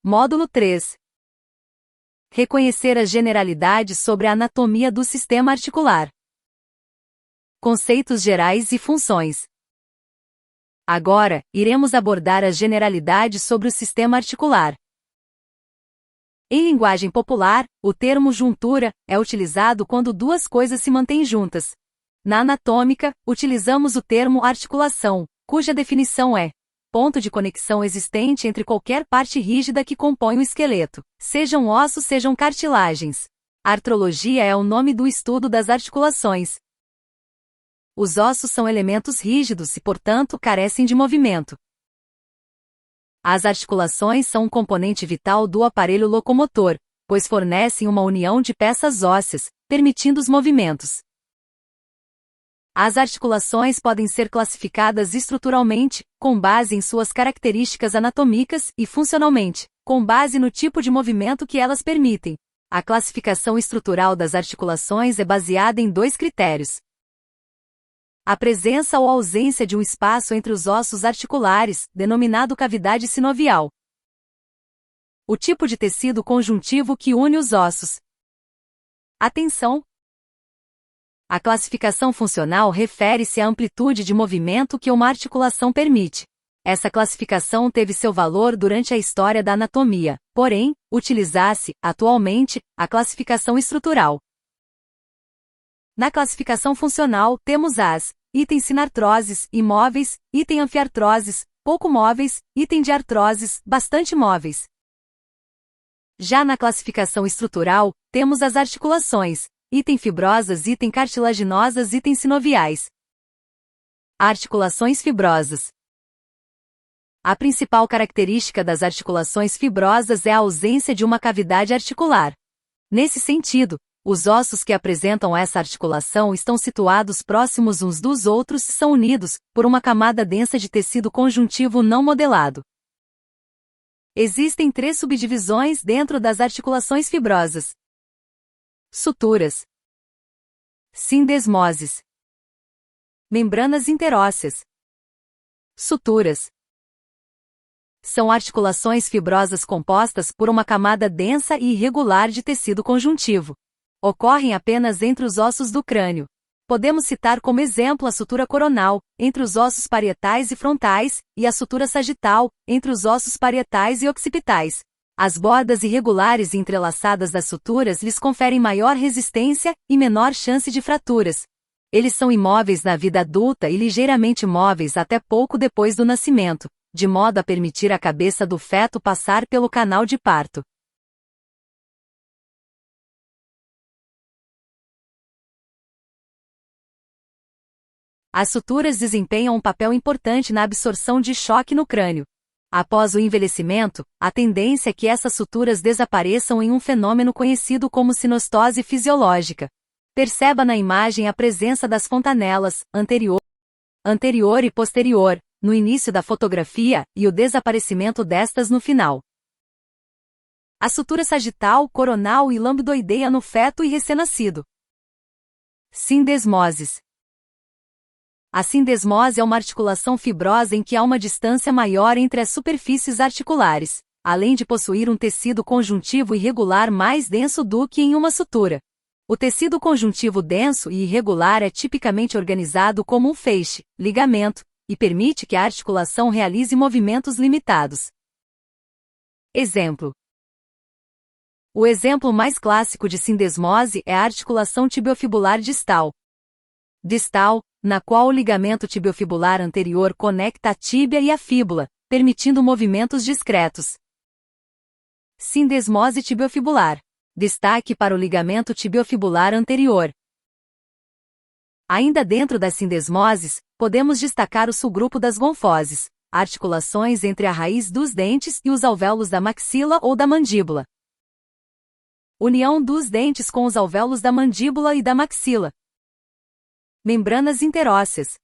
Módulo 3. Reconhecer as generalidades sobre a anatomia do sistema articular. Conceitos gerais e funções. Agora, iremos abordar as generalidades sobre o sistema articular. Em linguagem popular, o termo juntura é utilizado quando duas coisas se mantêm juntas. Na anatômica, utilizamos o termo articulação, cuja definição é ponto de conexão existente entre qualquer parte rígida que compõe o esqueleto, sejam ossos, sejam cartilagens. Artrologia é o nome do estudo das articulações. Os ossos são elementos rígidos e, portanto, carecem de movimento. As articulações são um componente vital do aparelho locomotor, pois fornecem uma união de peças ósseas, permitindo os movimentos. As articulações podem ser classificadas estruturalmente, com base em suas características anatômicas, e funcionalmente, com base no tipo de movimento que elas permitem. A classificação estrutural das articulações é baseada em dois critérios: a presença ou ausência de um espaço entre os ossos articulares, denominado cavidade sinovial. O tipo de tecido conjuntivo que une os ossos. Atenção! A classificação funcional refere-se à amplitude de movimento que uma articulação permite. Essa classificação teve seu valor durante a história da anatomia, porém, utiliza-se, atualmente, a classificação estrutural. Na classificação funcional, temos as item sinartroses, imóveis, item anfiartroses, pouco móveis, item de artroses, bastante móveis. Já na classificação estrutural, temos as articulações, item fibrosas, item cartilaginosas, item sinoviais. Articulações fibrosas. A principal característica das articulações fibrosas é a ausência de uma cavidade articular. Nesse sentido, os ossos que apresentam essa articulação estão situados próximos uns dos outros e são unidos por uma camada densa de tecido conjuntivo não modelado. Existem três subdivisões dentro das articulações fibrosas: suturas, sindesmoses, membranas interósseas. Suturas são articulações fibrosas compostas por uma camada densa e irregular de tecido conjuntivo. Ocorrem apenas entre os ossos do crânio. Podemos citar como exemplo a sutura coronal, entre os ossos parietais e frontais, e a sutura sagital, entre os ossos parietais e occipitais. As bordas irregulares e entrelaçadas das suturas lhes conferem maior resistência e menor chance de fraturas. Eles são imóveis na vida adulta e ligeiramente móveis até pouco depois do nascimento, de modo a permitir à cabeça do feto passar pelo canal de parto. As suturas desempenham um papel importante na absorção de choque no crânio. Após o envelhecimento, a tendência é que essas suturas desapareçam em um fenômeno conhecido como sinostose fisiológica. Perceba na imagem a presença das fontanelas, anterior e posterior, no início da fotografia, e o desaparecimento destas no final. A sutura sagital, coronal e lambdoidea no feto e recém-nascido. Sindesmoses. A sindesmose é uma articulação fibrosa em que há uma distância maior entre as superfícies articulares, além de possuir um tecido conjuntivo irregular mais denso do que em uma sutura. O tecido conjuntivo denso e irregular é tipicamente organizado como um feixe, ligamento, e permite que a articulação realize movimentos limitados. Exemplo. O exemplo mais clássico de sindesmose é a articulação tibiofibular distal. Na qual o ligamento tibiofibular anterior conecta a tíbia e a fíbula, permitindo movimentos discretos. Sindesmose tibiofibular. Destaque para o ligamento tibiofibular anterior. Ainda dentro das sindesmoses, podemos destacar o subgrupo das gonfoses, articulações entre a raiz dos dentes e os alvéolos da maxila ou da mandíbula. União dos dentes com os alvéolos da mandíbula e da maxila. Membranas interósseas.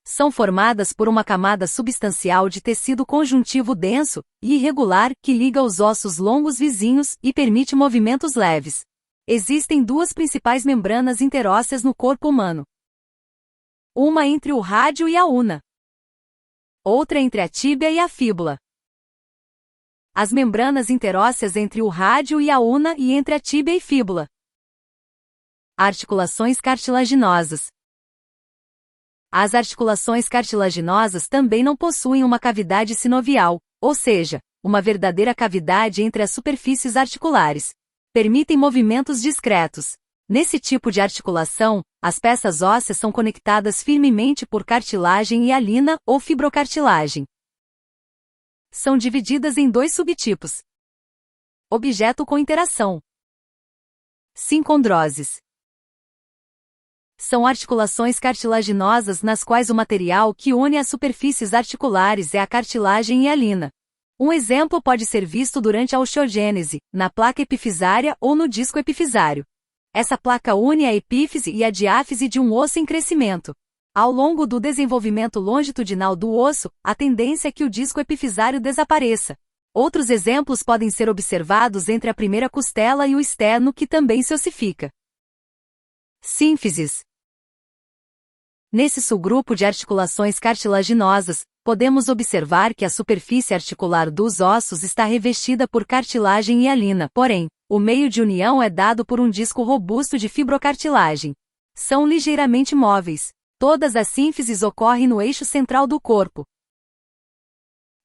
São formadas por uma camada substancial de tecido conjuntivo denso e irregular que liga os ossos longos vizinhos e permite movimentos leves. Existem duas principais membranas interósseas no corpo humano. Uma entre o rádio e a una. Outra entre a tíbia e a fíbula. As membranas interósseas entre o rádio e a una e entre a tíbia e fíbula. Articulações cartilaginosas. As articulações cartilaginosas também não possuem uma cavidade sinovial, ou seja, uma verdadeira cavidade entre as superfícies articulares. Permitem movimentos discretos. Nesse tipo de articulação, as peças ósseas são conectadas firmemente por cartilagem hialina ou fibrocartilagem. São divididas em dois subtipos. Objeto com interação. Sincondroses. São articulações cartilaginosas nas quais o material que une as superfícies articulares é a cartilagem hialina. Um exemplo pode ser visto durante a osteogênese, na placa epifisária ou no disco epifisário. Essa placa une a epífise e a diáfise de um osso em crescimento. Ao longo do desenvolvimento longitudinal do osso, a tendência é que o disco epifisário desapareça. Outros exemplos podem ser observados entre a primeira costela e o externo, que também se ossifica. Sínfises. Nesse subgrupo de articulações cartilaginosas, podemos observar que a superfície articular dos ossos está revestida por cartilagem hialina, porém, o meio de união é dado por um disco robusto de fibrocartilagem. São ligeiramente móveis. Todas as sínfises ocorrem no eixo central do corpo.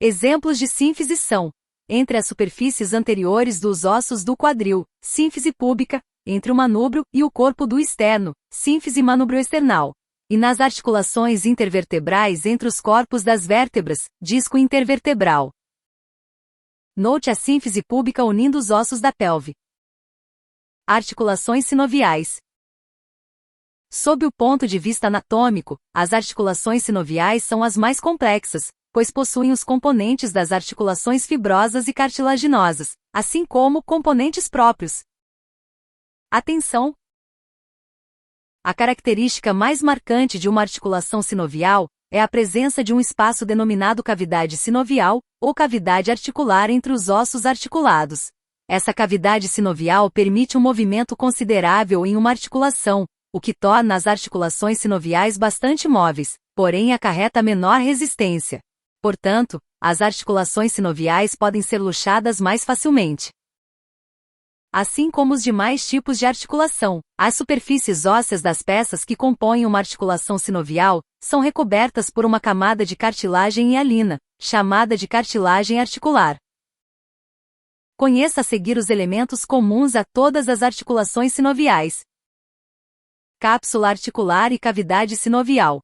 Exemplos de sínfise são: entre as superfícies anteriores dos ossos do quadril, sínfise púbica, entre o manúbrio e o corpo do externo, sínfise manubroesternal. E nas articulações intervertebrais entre os corpos das vértebras, disco intervertebral. Note a sínfise púbica unindo os ossos da pelve. Articulações sinoviais. Sob o ponto de vista anatômico, as articulações sinoviais são as mais complexas, pois possuem os componentes das articulações fibrosas e cartilaginosas, assim como componentes próprios. Atenção! A característica mais marcante de uma articulação sinovial é a presença de um espaço denominado cavidade sinovial, ou cavidade articular entre os ossos articulados. Essa cavidade sinovial permite um movimento considerável em uma articulação, o que torna as articulações sinoviais bastante móveis, porém acarreta menor resistência. Portanto, as articulações sinoviais podem ser luxadas mais facilmente. Assim como os demais tipos de articulação, as superfícies ósseas das peças que compõem uma articulação sinovial são recobertas por uma camada de cartilagem hialina, chamada de cartilagem articular. Conheça a seguir os elementos comuns a todas as articulações sinoviais. Cápsula articular e cavidade sinovial.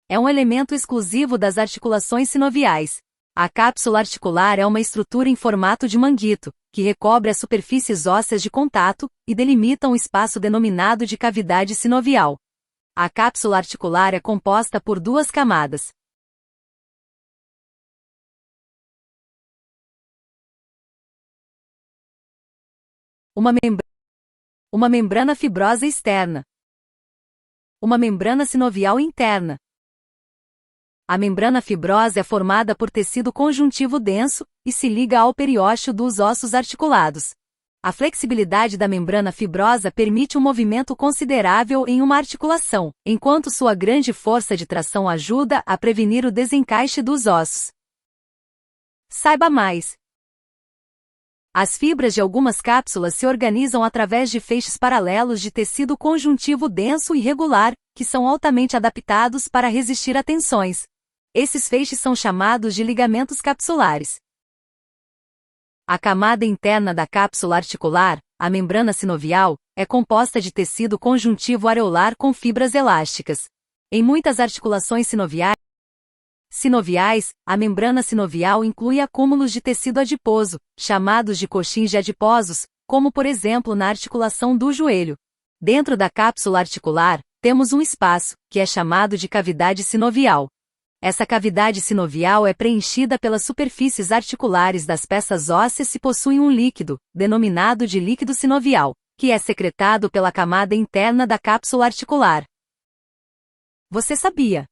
É um elemento exclusivo das articulações sinoviais. A cápsula articular é uma estrutura em formato de manguito, que recobre as superfícies ósseas de contato e delimita um espaço denominado de cavidade sinovial. A cápsula articular é composta por duas camadas. Uma membrana fibrosa externa. Uma membrana sinovial interna. A membrana fibrosa é formada por tecido conjuntivo denso e se liga ao periósteo dos ossos articulados. A flexibilidade da membrana fibrosa permite um movimento considerável em uma articulação, enquanto sua grande força de tração ajuda a prevenir o desencaixe dos ossos. Saiba mais. As fibras de algumas cápsulas se organizam através de feixes paralelos de tecido conjuntivo denso e regular, que são altamente adaptados para resistir a tensões. Esses feixes são chamados de ligamentos capsulares. A camada interna da cápsula articular, a membrana sinovial, é composta de tecido conjuntivo areolar com fibras elásticas. Em muitas articulações sinoviais, a membrana sinovial inclui acúmulos de tecido adiposo, chamados de coxins de adiposos, como por exemplo na articulação do joelho. Dentro da cápsula articular, temos um espaço, que é chamado de cavidade sinovial. Essa cavidade sinovial é preenchida pelas superfícies articulares das peças ósseas e possui um líquido, denominado de líquido sinovial, que é secretado pela camada interna da cápsula articular. Você sabia?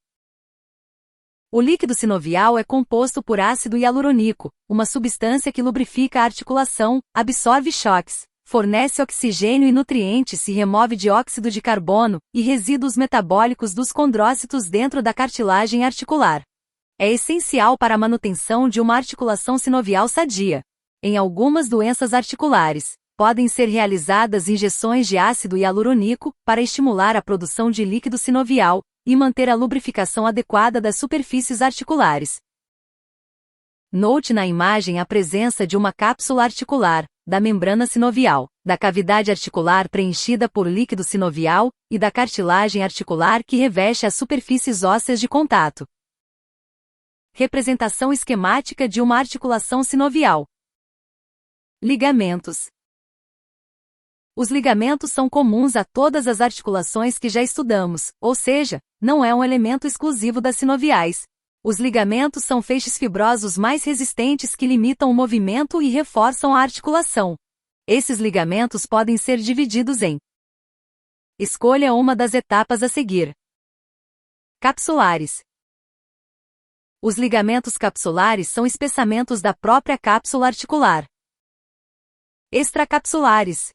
O líquido sinovial é composto por ácido hialurônico, uma substância que lubrifica a articulação, absorve choques, fornece oxigênio e nutrientes e remove dióxido de carbono e resíduos metabólicos dos condrócitos dentro da cartilagem articular. É essencial para a manutenção de uma articulação sinovial sadia. Em algumas doenças articulares, podem ser realizadas injeções de ácido hialurônico para estimular a produção de líquido sinovial e manter a lubrificação adequada das superfícies articulares. Note na imagem a presença de uma cápsula articular, da membrana sinovial, da cavidade articular preenchida por líquido sinovial e da cartilagem articular que reveste as superfícies ósseas de contato. Representação esquemática de uma articulação sinovial. Ligamentos. Os ligamentos são comuns a todas as articulações que já estudamos, ou seja, não é um elemento exclusivo das sinoviais. Os ligamentos são feixes fibrosos mais resistentes que limitam o movimento e reforçam a articulação. Esses ligamentos podem ser divididos em. Escolha uma das etapas a seguir. Capsulares. Os ligamentos capsulares são espessamentos da própria cápsula articular. Extracapsulares.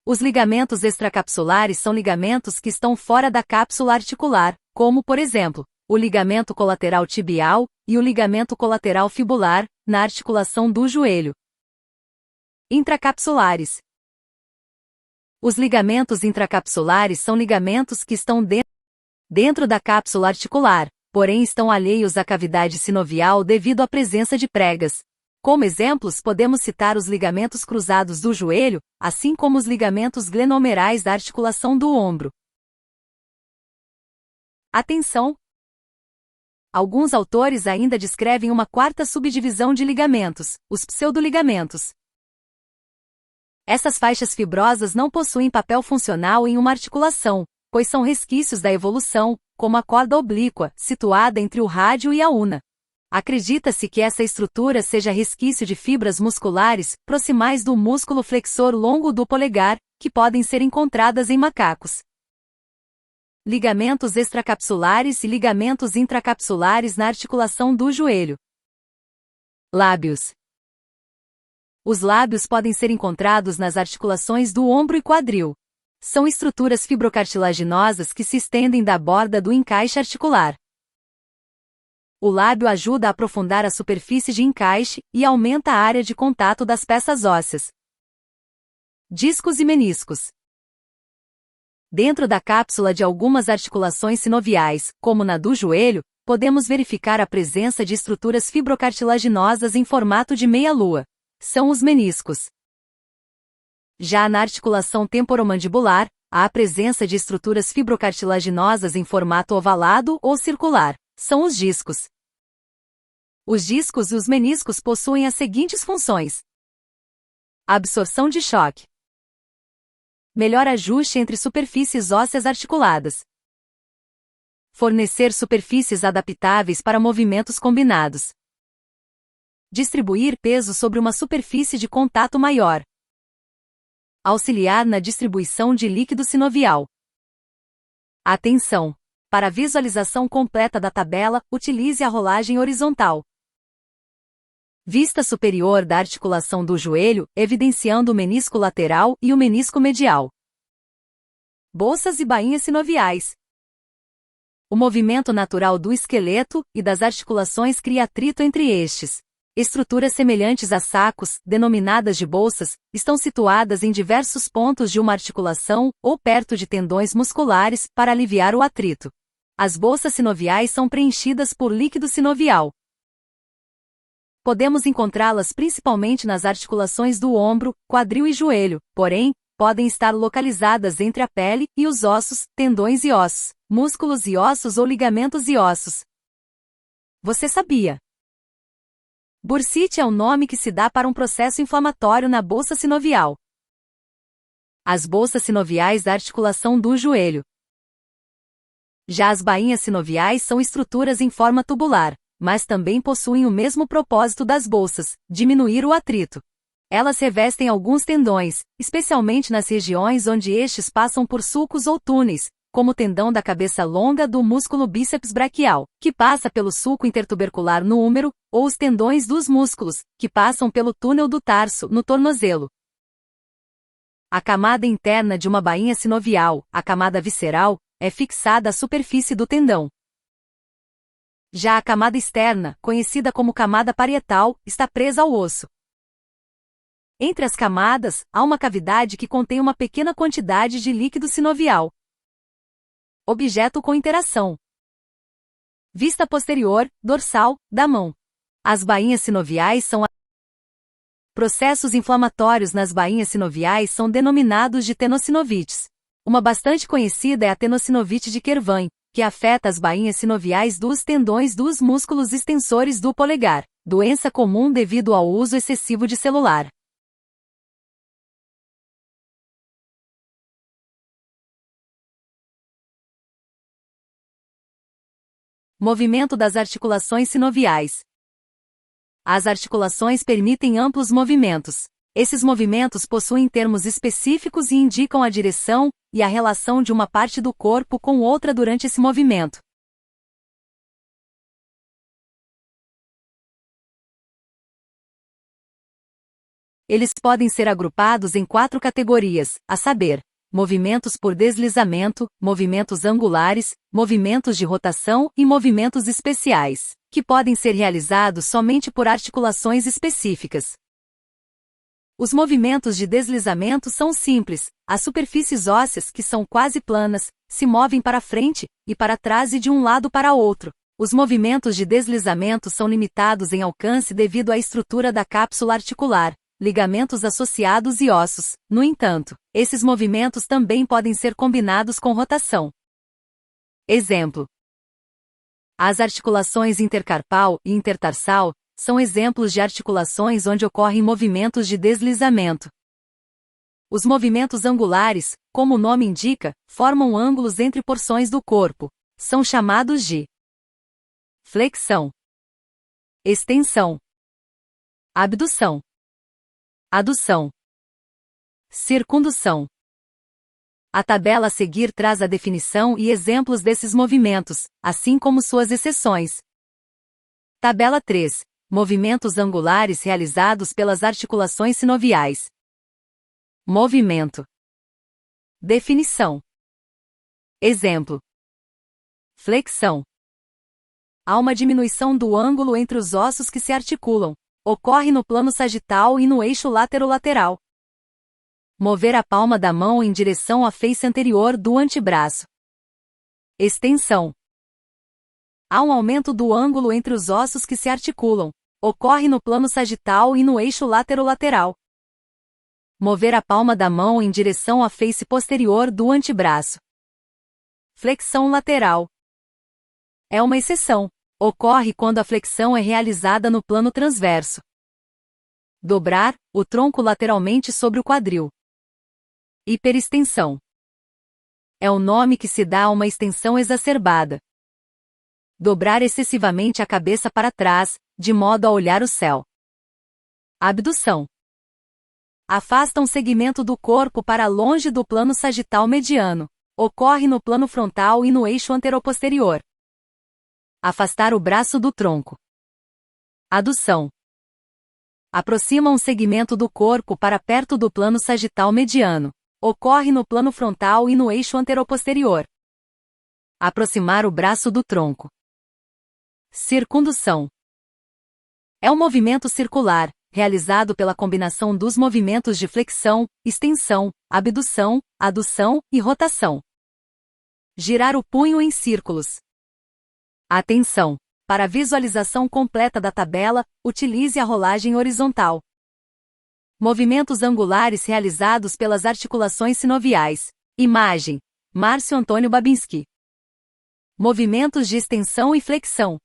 Os ligamentos extracapsulares são ligamentos que estão fora da cápsula articular, como, por exemplo, o ligamento colateral tibial e o ligamento colateral fibular, na articulação do joelho. Intracapsulares. Os ligamentos intracapsulares são ligamentos que estão dentro da cápsula articular, porém estão alheios à cavidade sinovial devido à presença de pregas. Como exemplos, podemos citar os ligamentos cruzados do joelho, assim como os ligamentos glenomerais da articulação do ombro. Atenção! Alguns autores ainda descrevem uma quarta subdivisão de ligamentos, os pseudoligamentos. Essas faixas fibrosas não possuem papel funcional em uma articulação, pois são resquícios da evolução, como a corda oblíqua, situada entre o rádio e a una. Acredita-se que essa estrutura seja resquício de fibras musculares proximais do músculo flexor longo do polegar, que podem ser encontradas em macacos. Ligamentos extracapsulares e ligamentos intracapsulares na articulação do joelho. Lábios. Os lábios podem ser encontrados nas articulações do ombro e quadril. São estruturas fibrocartilaginosas que se estendem da borda do encaixe articular. O lábio ajuda a aprofundar a superfície de encaixe e aumenta a área de contato das peças ósseas. Discos e meniscos. Dentro da cápsula de algumas articulações sinoviais, como na do joelho, podemos verificar a presença de estruturas fibrocartilaginosas em formato de meia-lua. São os meniscos. Já na articulação temporomandibular, há a presença de estruturas fibrocartilaginosas em formato ovalado ou circular. São os discos. Os discos e os meniscos possuem as seguintes funções: absorção de choque, melhor ajuste entre superfícies ósseas articuladas, fornecer superfícies adaptáveis para movimentos combinados, distribuir peso sobre uma superfície de contato maior, auxiliar na distribuição de líquido sinovial. Atenção! Para a visualização completa da tabela, utilize a rolagem horizontal. Vista superior da articulação do joelho, evidenciando o menisco lateral e o menisco medial. Bolsas e bainhas sinoviais. O movimento natural do esqueleto e das articulações cria atrito entre estes. Estruturas semelhantes a sacos, denominadas de bolsas, estão situadas em diversos pontos de uma articulação ou perto de tendões musculares para aliviar o atrito. As bolsas sinoviais são preenchidas por líquido sinovial. Podemos encontrá-las principalmente nas articulações do ombro, quadril e joelho, porém, podem estar localizadas entre a pele e os ossos, tendões e ossos, músculos e ossos ou ligamentos e ossos. Você sabia? Bursite é o nome que se dá para um processo inflamatório na bolsa sinovial. As bolsas sinoviais da articulação do joelho. Já as bainhas sinoviais são estruturas em forma tubular, mas também possuem o mesmo propósito das bolsas, diminuir o atrito. Elas revestem alguns tendões, especialmente nas regiões onde estes passam por sulcos ou túneis, como o tendão da cabeça longa do músculo bíceps braquial, que passa pelo sulco intertubercular no húmero, ou os tendões dos músculos, que passam pelo túnel do tarso, no tornozelo. A camada interna de uma bainha sinovial, a camada visceral, é fixada à superfície do tendão. Já a camada externa, conhecida como camada parietal, está presa ao osso. Entre as camadas, há uma cavidade que contém uma pequena quantidade de líquido sinovial. Objeto com interação. Vista posterior, dorsal, da mão. As bainhas sinoviais são processos inflamatórios nas bainhas sinoviais são denominados de tenossinovites. Uma bastante conhecida é a tenossinovite de Kervan, que afeta as bainhas sinoviais dos tendões dos músculos extensores do polegar, doença comum devido ao uso excessivo de celular. Movimento das articulações sinoviais. As articulações permitem amplos movimentos. Esses movimentos possuem termos específicos e indicam a direção e a relação de uma parte do corpo com outra durante esse movimento. Eles podem ser agrupados em 4 categorias, a saber, movimentos por deslizamento, movimentos angulares, movimentos de rotação e movimentos especiais, que podem ser realizados somente por articulações específicas. Os movimentos de deslizamento são simples, as superfícies ósseas, que são quase planas, se movem para frente e para trás e de um lado para outro. Os movimentos de deslizamento são limitados em alcance devido à estrutura da cápsula articular, ligamentos associados e ossos. No entanto, esses movimentos também podem ser combinados com rotação. Exemplo: as articulações intercarpal e intertarsal são exemplos de articulações onde ocorrem movimentos de deslizamento. Os movimentos angulares, como o nome indica, formam ângulos entre porções do corpo. São chamados de flexão, extensão, abdução, adução, circundução. A tabela a seguir traz a definição e exemplos desses movimentos, assim como suas exceções. Tabela 3. Movimentos angulares realizados pelas articulações sinoviais. Movimento. Definição. Exemplo: flexão. Há uma diminuição do ângulo entre os ossos que se articulam. Ocorre no plano sagital e no eixo laterolateral. Mover a palma da mão em direção à face anterior do antebraço. Extensão. Há um aumento do ângulo entre os ossos que se articulam. Ocorre no plano sagital e no eixo laterolateral. Mover a palma da mão em direção à face posterior do antebraço. Flexão lateral. É uma exceção. Ocorre quando a flexão é realizada no plano transverso. Dobrar o tronco lateralmente sobre o quadril. Hiperextensão. É o nome que se dá a uma extensão exacerbada. Dobrar excessivamente a cabeça para trás, de modo a olhar o céu. Abdução. Afasta um segmento do corpo para longe do plano sagital mediano. Ocorre no plano frontal e no eixo anteroposterior. Afastar o braço do tronco. Adução. Aproxima um segmento do corpo para perto do plano sagital mediano. Ocorre no plano frontal e no eixo anteroposterior. Aproximar o braço do tronco. Circundução. É um movimento circular, realizado pela combinação dos movimentos de flexão, extensão, abdução, adução e rotação. Girar o punho em círculos. Atenção! Para a visualização completa da tabela, utilize a rolagem horizontal. Movimentos angulares realizados pelas articulações sinoviais. Imagem: Márcio Antônio Babinski. Movimentos de extensão e flexão.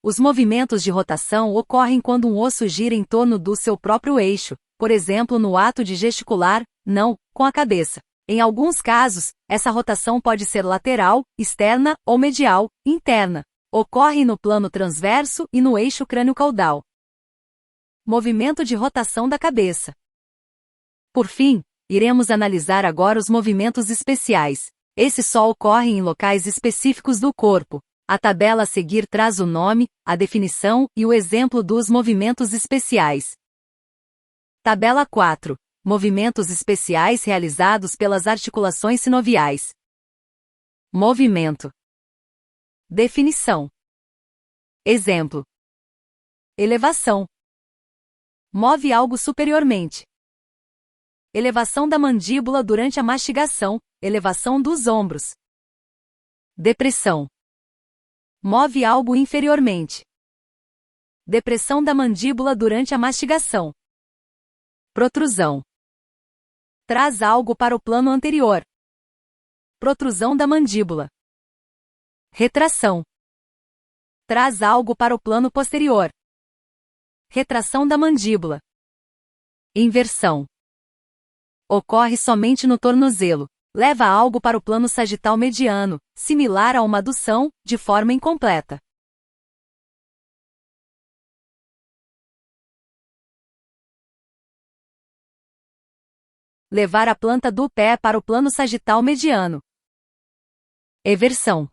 Os movimentos de rotação ocorrem quando um osso gira em torno do seu próprio eixo, por exemplo no ato de gesticular, não, com a cabeça. Em alguns casos, essa rotação pode ser lateral, externa ou medial, interna. Ocorre no plano transverso e no eixo crânio-caudal. Movimento de rotação da cabeça. Por fim, iremos analisar agora os movimentos especiais. Esses só ocorrem em locais específicos do corpo. A tabela a seguir traz o nome, a definição e o exemplo dos movimentos especiais. Tabela 4. Movimentos especiais realizados pelas articulações sinoviais. Movimento. Definição. Exemplo: elevação. Move algo superiormente. Elevação da mandíbula durante a mastigação, elevação dos ombros. Depressão. Move algo inferiormente. Depressão da mandíbula durante a mastigação. Protrusão. Traz algo para o plano anterior. Protrusão da mandíbula. Retração. Traz algo para o plano posterior. Retração da mandíbula. Inversão. Ocorre somente no tornozelo. Leva algo para o plano sagital mediano, similar a uma adução, de forma incompleta. Levar a planta do pé para o plano sagital mediano. Eversão.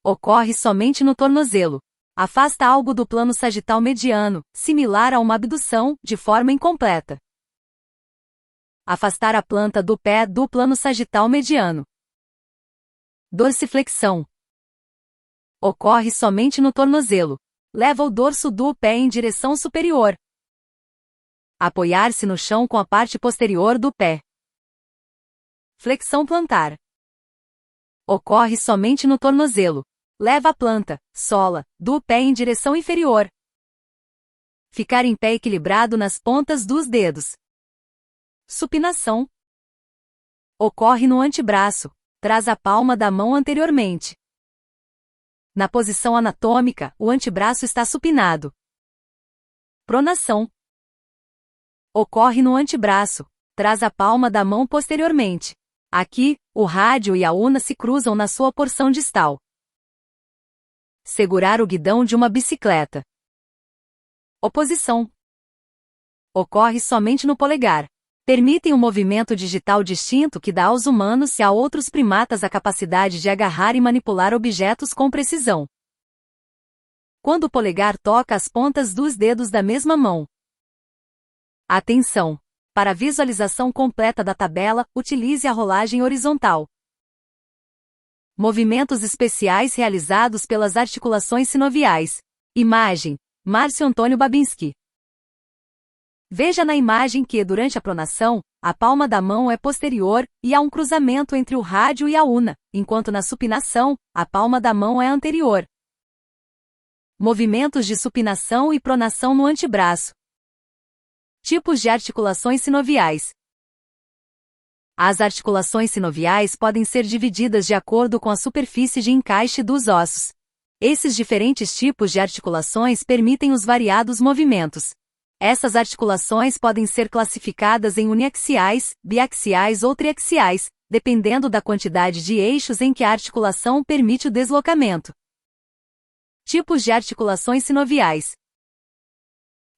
Ocorre somente no tornozelo. Afasta algo do plano sagital mediano, similar a uma abdução, de forma incompleta. Afastar a planta do pé do plano sagital mediano. Dorsiflexão. Ocorre somente no tornozelo. Leva o dorso do pé em direção superior. Apoiar-se no chão com a parte posterior do pé. Flexão plantar. Ocorre somente no tornozelo. Leva a planta, sola, do pé em direção inferior. Ficar em pé equilibrado nas pontas dos dedos. Supinação. Ocorre no antebraço. Traz a palma da mão anteriormente. Na posição anatômica, o antebraço está supinado. Pronação. Ocorre no antebraço. Traz a palma da mão posteriormente. Aqui, o rádio e a una se cruzam na sua porção distal. Segurar o guidão de uma bicicleta. Oposição. Ocorre somente no polegar. Permitem um movimento digital distinto que dá aos humanos e a outros primatas a capacidade de agarrar e manipular objetos com precisão. Quando o polegar toca as pontas dos dedos da mesma mão. Atenção! Para a visualização completa da tabela, utilize a rolagem horizontal. Movimentos especiais realizados pelas articulações sinoviais. Imagem: Márcio Antônio Babinski. Veja na imagem que, durante a pronação, a palma da mão é posterior, e há um cruzamento entre o rádio e a una, enquanto na supinação, a palma da mão é anterior. Movimentos de supinação e pronação no antebraço. Tipos de articulações sinoviais. As articulações sinoviais podem ser divididas de acordo com a superfície de encaixe dos ossos. Esses diferentes tipos de articulações permitem os variados movimentos. Essas articulações podem ser classificadas em uniaxiais, biaxiais ou triaxiais, dependendo da quantidade de eixos em que a articulação permite o deslocamento. Tipos de articulações sinoviais.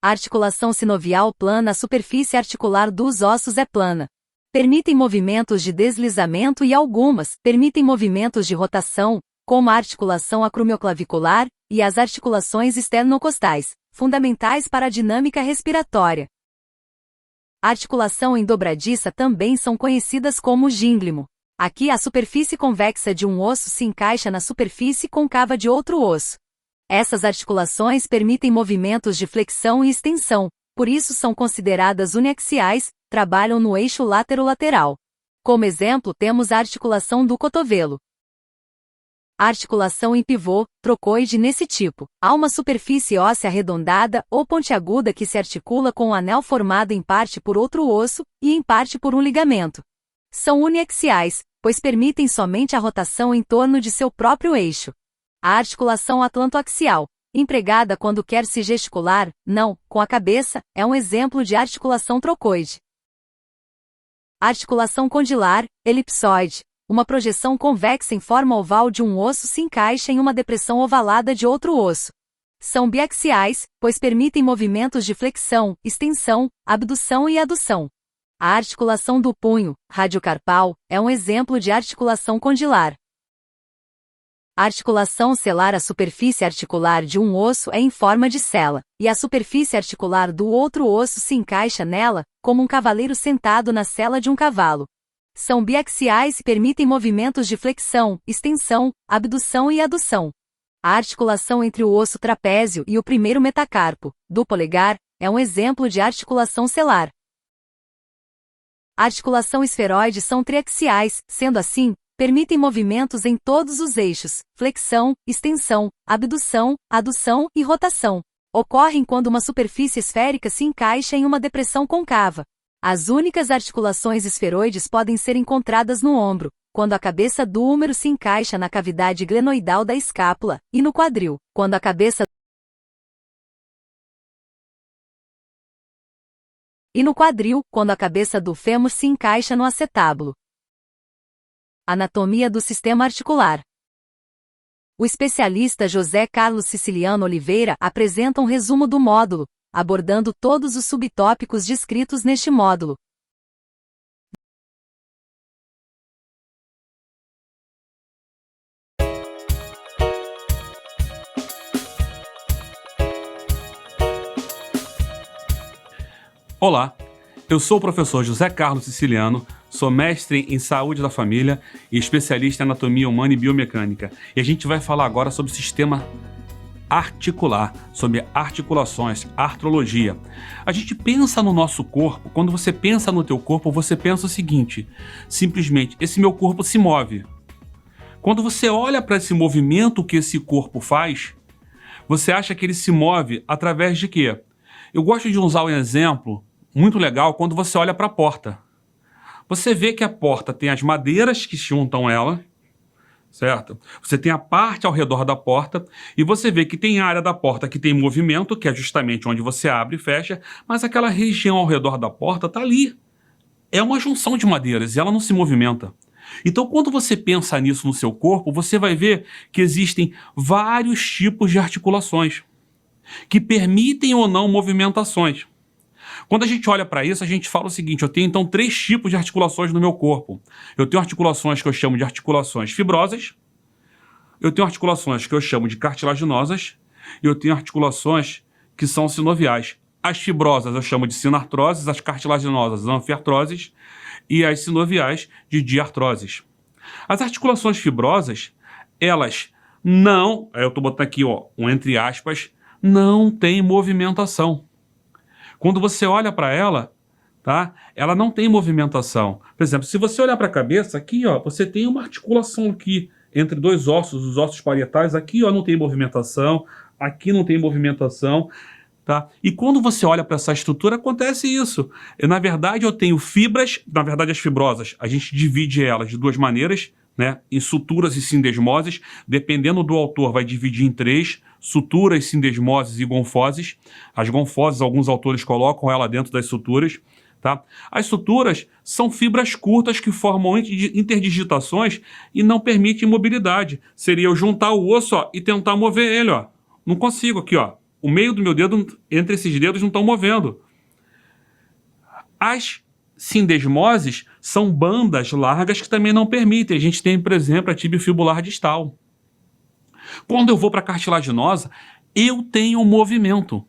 A articulação sinovial plana. A superfície articular dos ossos é plana. Permitem movimentos de deslizamento e algumas permitem movimentos de rotação, como a articulação acromioclavicular e as articulações esternocostais, fundamentais para a dinâmica respiratória. A articulação endobradiça também são conhecidas como gínglimo. Aqui a superfície convexa de um osso se encaixa na superfície côncava de outro osso. Essas articulações permitem movimentos de flexão e extensão, por isso são consideradas uniaxiais, trabalham no eixo laterolateral. Como exemplo temos a articulação do cotovelo. A articulação em pivô, trocoide nesse tipo. Há uma superfície óssea arredondada ou pontiaguda que se articula com um anel formado em parte por outro osso, e em parte por um ligamento. São uniaxiais, pois permitem somente a rotação em torno de seu próprio eixo. A articulação atlantoaxial, empregada quando quer se gesticular, não, com a cabeça, é um exemplo de articulação trocoide. Articulação condilar, elipsoide. Uma projeção convexa em forma oval de um osso se encaixa em uma depressão ovalada de outro osso. São biaxiais, pois permitem movimentos de flexão, extensão, abdução e adução. A articulação do punho, radiocarpal, é um exemplo de articulação condilar. A articulação celar. A superfície articular de um osso é em forma de cela, e a superfície articular do outro osso se encaixa nela, como um cavaleiro sentado na sela de um cavalo. São biaxiais e permitem movimentos de flexão, extensão, abdução e adução. A articulação entre o osso trapézio e o primeiro metacarpo, do polegar, é um exemplo de articulação selar. A articulação esferoide são triaxiais, sendo assim, permitem movimentos em todos os eixos, flexão, extensão, abdução, adução e rotação. Ocorrem quando uma superfície esférica se encaixa em uma depressão côncava. As únicas articulações esferoides podem ser encontradas no ombro, quando a cabeça do húmero se encaixa na cavidade glenoidal da escápula, e no quadril, quando a cabeça do fêmur se encaixa no acetábulo. Anatomia do sistema articular. O especialista José Carlos Siciliano Oliveira apresenta um resumo do módulo, abordando todos os subtópicos descritos neste módulo. Olá, eu sou o professor José Carlos Siciliano, sou mestre em saúde da família e especialista em anatomia humana e biomecânica. E a gente vai falar agora sobre o sistema articular, sobre articulações, artrologia. A gente pensa no nosso corpo, quando você pensa no teu corpo, você pensa o seguinte, simplesmente, esse meu corpo se move. Quando você olha para esse movimento que esse corpo faz, você acha que ele se move através de quê? Eu gosto de usar um exemplo muito legal quando você olha para a porta. Você vê que a porta tem as madeiras que juntam ela, certo? Você tem a parte ao redor da porta e você vê que tem a área da porta que tem movimento, que é justamente onde você abre e fecha, mas aquela região ao redor da porta está ali. É uma junção de madeiras e ela não se movimenta. Então, quando você pensa nisso no seu corpo, você vai ver que existem vários tipos de articulações que permitem ou não movimentações. Quando a gente olha para isso, a gente fala o seguinte, eu tenho então 3 tipos de articulações no meu corpo. Eu tenho articulações que eu chamo de articulações fibrosas, eu tenho articulações que eu chamo de cartilaginosas, e eu tenho articulações que são sinoviais. As fibrosas eu chamo de sinartroses, as cartilaginosas anfiartroses, e as sinoviais de diartroses. As articulações fibrosas, elas não, eu estou botando aqui um entre aspas, não tem movimentação. Quando você olha para ela, tá? Ela não tem movimentação. Por exemplo, se você olhar para a cabeça, aqui, você tem uma articulação aqui entre 2 ossos, os ossos parietais, aqui, não tem movimentação, aqui não tem movimentação, tá? E quando você olha para essa estrutura, acontece isso. Na verdade, eu tenho fibras, na verdade, as fibrosas, a gente divide elas de 2 maneiras, né? Em suturas e sindesmoses, dependendo do autor, vai dividir em 3, suturas, sindesmoses e gonfoses. As gonfoses, alguns autores colocam ela dentro das suturas, tá? As suturas são fibras curtas que formam interdigitações e não permitem mobilidade. Seria eu juntar o osso, e tentar mover ele, Não consigo aqui, O meio do meu dedo, entre esses dedos, não estão movendo. As sindesmoses são bandas largas que também não permitem. A gente tem, por exemplo, a tíbia fibular distal. Quando eu vou para a cartilaginosa, eu tenho um movimento.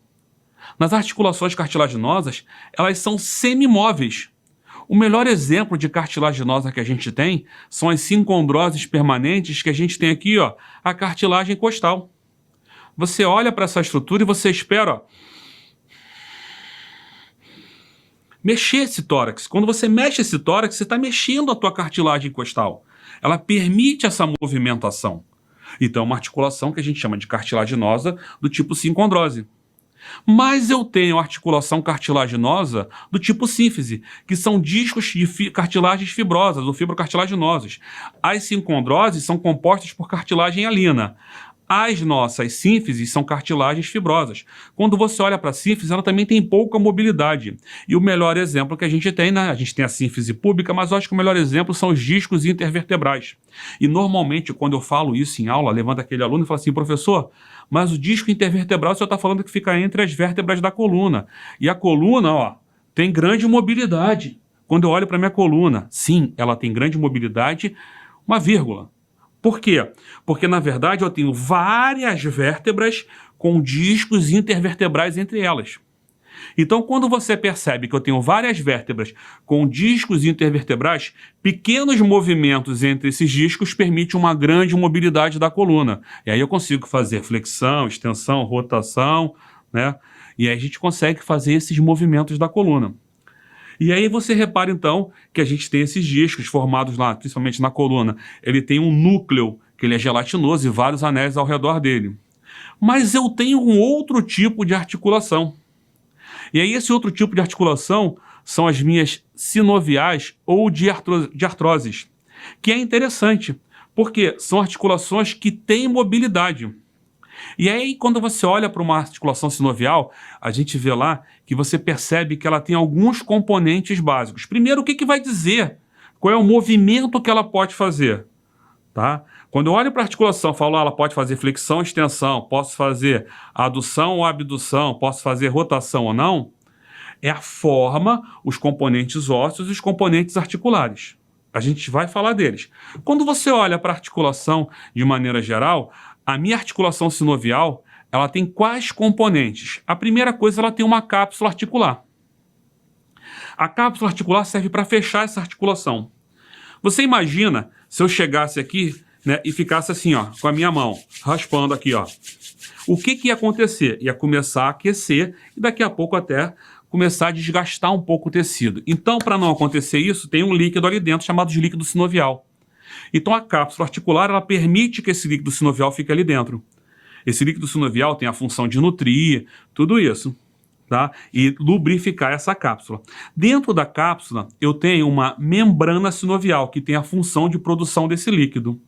Nas articulações cartilaginosas, elas são semimóveis. O melhor exemplo de cartilaginosa que a gente tem são as sincondroses permanentes que a gente tem aqui, a cartilagem costal. Você olha para essa estrutura e você espera, mexer esse tórax. Quando você mexe esse tórax, você está mexendo a tua cartilagem costal. Ela permite essa movimentação. Então é uma articulação que a gente chama de cartilaginosa do tipo sincondrose. Mas eu tenho articulação cartilaginosa do tipo sínfise, que são discos de cartilagens fibrosas ou fibrocartilaginosas. As sincondroses são compostas por cartilagem hialina. As nossas sínfises são cartilagens fibrosas. Quando você olha para a sínfise, ela também tem pouca mobilidade. E o melhor exemplo que a gente tem, né? A gente tem a sínfise púbica, mas eu acho que o melhor exemplo são os discos intervertebrais. E normalmente, quando eu falo isso em aula, levanta aquele aluno e fala assim, professor, mas o disco intervertebral, o senhor está falando que fica entre as vértebras da coluna. E a coluna, tem grande mobilidade. Quando eu olho para a minha coluna, sim, ela tem grande mobilidade, uma vírgula. Por quê? Porque, na verdade, eu tenho várias vértebras com discos intervertebrais entre elas. Então, quando você percebe que eu tenho várias vértebras com discos intervertebrais, pequenos movimentos entre esses discos permitem uma grande mobilidade da coluna. E aí eu consigo fazer flexão, extensão, rotação, né? E aí a gente consegue fazer esses movimentos da coluna. E aí você repara, então, que a gente tem esses discos formados lá, principalmente na coluna. Ele tem um núcleo, que ele é gelatinoso, e vários anéis ao redor dele. Mas eu tenho um outro tipo de articulação. E aí esse outro tipo de articulação são as minhas sinoviais ou de artroses, que é interessante, porque são articulações que têm mobilidade. E aí, quando você olha para uma articulação sinovial, a gente vê lá que você percebe que ela tem alguns componentes básicos. Primeiro, o que vai dizer? Qual é o movimento que ela pode fazer? Tá? Quando eu olho para a articulação e falo, ela pode fazer flexão, extensão, posso fazer adução ou abdução, posso fazer rotação ou não, é a forma, os componentes ósseos e os componentes articulares. A gente vai falar deles. Quando você olha para a articulação de maneira geral, a minha articulação sinovial, ela tem quais componentes? A primeira coisa, ela tem uma cápsula articular. A cápsula articular serve para fechar essa articulação. Você imagina se eu chegasse aqui, né, e ficasse assim, ó, com a minha mão, raspando aqui, ó. O que ia acontecer? Ia começar a aquecer e daqui a pouco até começar a desgastar um pouco o tecido. Então, para não acontecer isso, tem um líquido ali dentro chamado de líquido sinovial. Então, a cápsula articular, ela permite que esse líquido sinovial fique ali dentro. Esse líquido sinovial tem a função de nutrir, tudo isso, tá? E lubrificar essa cápsula. Dentro da cápsula, eu tenho uma membrana sinovial, que tem a função de produção desse líquido.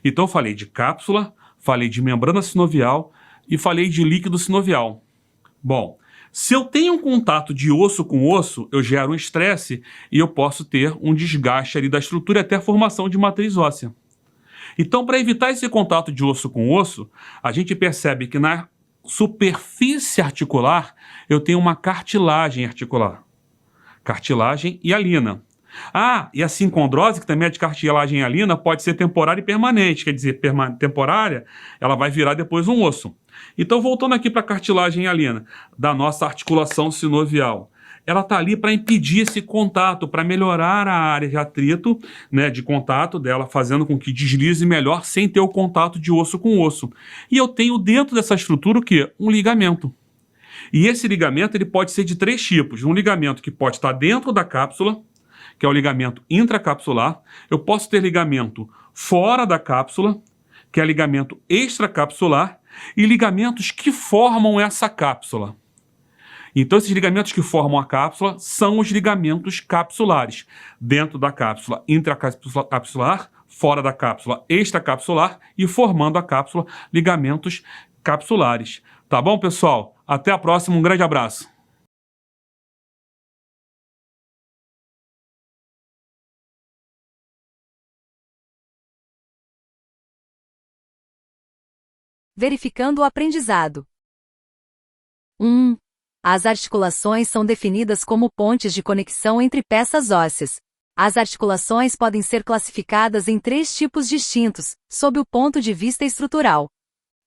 Então, eu falei de cápsula, falei de membrana sinovial e falei de líquido sinovial. Bom, se eu tenho um contato de osso com osso, eu gero um estresse e eu posso ter um desgaste ali da estrutura e até a formação de matriz óssea. Então, para evitar esse contato de osso com osso, a gente percebe que na superfície articular eu tenho uma cartilagem articular. Cartilagem e alina. Ah, e a sincondrose, que também é de cartilagem e alina, pode ser temporária e permanente. Quer dizer, temporária, ela vai virar depois um osso. Então, voltando aqui para a cartilagem e alina, da nossa articulação sinovial. Ela está ali para impedir esse contato, para melhorar a área de atrito, né, de contato dela, fazendo com que deslize melhor sem ter o contato de osso com osso. E eu tenho dentro dessa estrutura o quê? Um ligamento. E esse ligamento ele pode ser de 3 tipos. Um ligamento que pode estar dentro da cápsula, que é o ligamento intracapsular. Eu posso ter ligamento fora da cápsula, que é ligamento extracapsular, e ligamentos que formam essa cápsula. Então, esses ligamentos que formam a cápsula são os ligamentos capsulares. Dentro da cápsula intracapsular, fora da cápsula extracapsular e formando a cápsula, ligamentos capsulares. Tá bom, pessoal? Até a próxima, um grande abraço. Verificando o aprendizado. 1. As articulações são definidas como pontes de conexão entre peças ósseas. As articulações podem ser classificadas em 3 tipos distintos, sob o ponto de vista estrutural.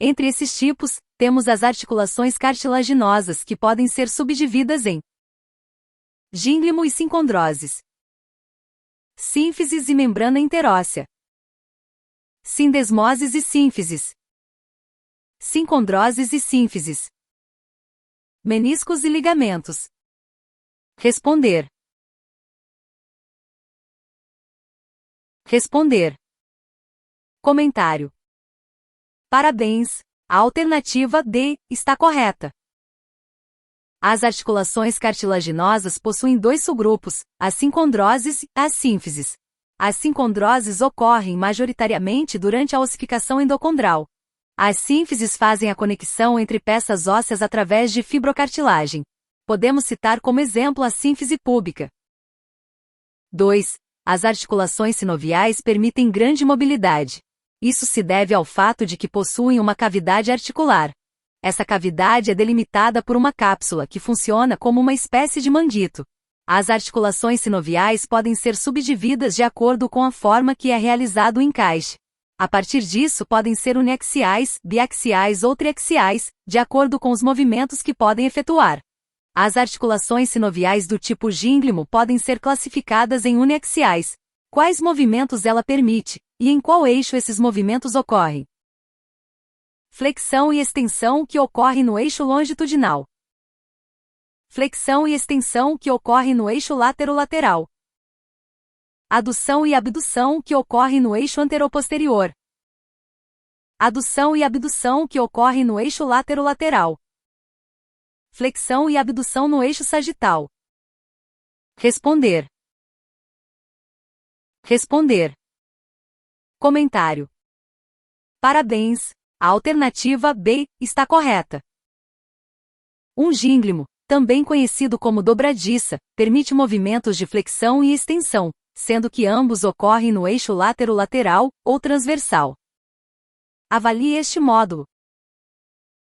Entre esses tipos, temos as articulações cartilaginosas, que podem ser subdivididas em gínglimo e sincondroses, sínfises e membrana interóssea, sindesmoses e sínfises, sincondroses e sínfises, meniscos e ligamentos. Responder. Comentário. Parabéns! A alternativa D está correta. As articulações cartilaginosas possuem 2 subgrupos, as sincondroses e as sínfises. As sincondroses ocorrem majoritariamente durante a ossificação endocondral. As sínfises fazem a conexão entre peças ósseas através de fibrocartilagem. Podemos citar como exemplo a sínfise púbica. 2. As articulações sinoviais permitem grande mobilidade. Isso se deve ao fato de que possuem uma cavidade articular. Essa cavidade é delimitada por uma cápsula que funciona como uma espécie de manguito. As articulações sinoviais podem ser subdivididas de acordo com a forma que é realizado o encaixe. A partir disso podem ser uniaxiais, biaxiais ou triaxiais, de acordo com os movimentos que podem efetuar. As articulações sinoviais do tipo gínglimo podem ser classificadas em uniaxiais. Quais movimentos ela permite, e em qual eixo esses movimentos ocorrem? Flexão e extensão que ocorre no eixo longitudinal. Flexão e extensão que ocorre no eixo laterolateral. Adução e abdução que ocorre no eixo anteroposterior. Adução e abdução que ocorre no eixo laterolateral. Flexão e abdução no eixo sagital. Responder. Responder. Comentário. Parabéns, a alternativa B está correta. Um gínglimo, também conhecido como dobradiça, permite movimentos de flexão e extensão, sendo que ambos ocorrem no eixo laterolateral ou transversal. Avalie este módulo.